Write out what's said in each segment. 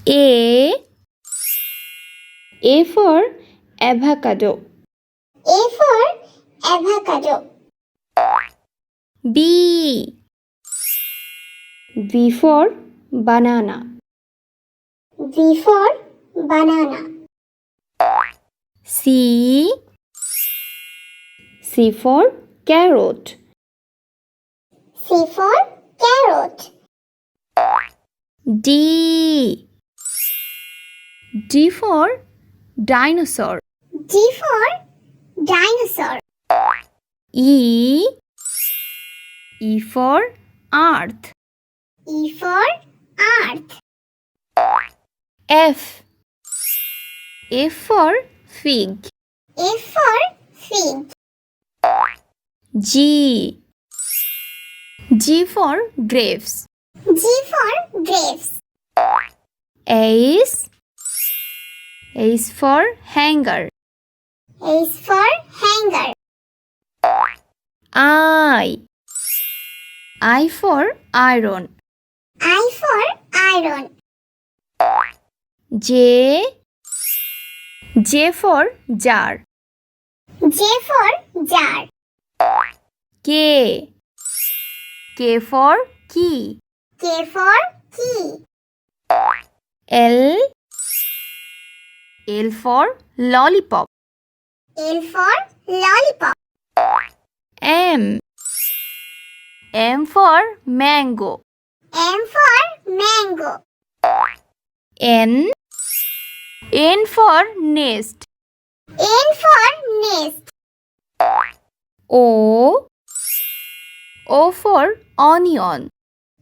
A for avocado. A for avocado. B for banana. B for banana. C for carrot. C for carrot. D for dinosaur. D for dinosaur. E for earth. E for earth. F for fig. F for fig. G for grapes. G for grapes. H for hanger. H for hanger. I for iron. I for iron. J for jar. J for jar. K for key. K for key. L for lollipop. L for lollipop. M for mango. M for mango. N for nest. N for nest. O for onion.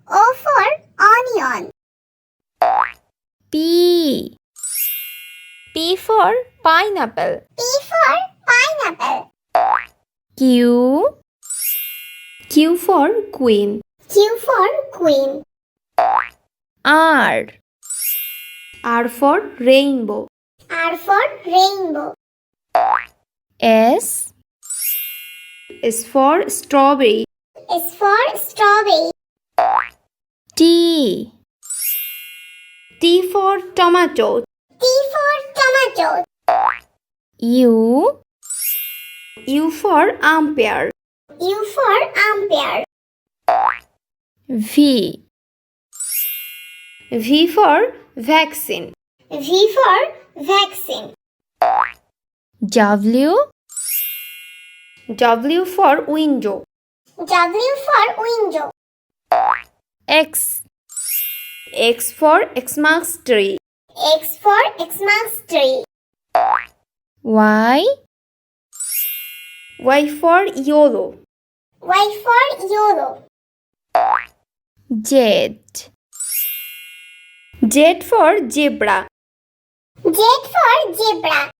O for onion. P for pineapple. P for pineapple. Q for queen. Q for queen. R for rainbow. R for rainbow. S for strawberry. S for strawberry. T for tomato. T for tomato. U for umpire. U for umpire. V for vaccine. V for vaccine. W for window. W for window. X for Xmas tree. X for Xmas tree. Y for yellow. Y for yellow. Z for zebra. Z for zebra.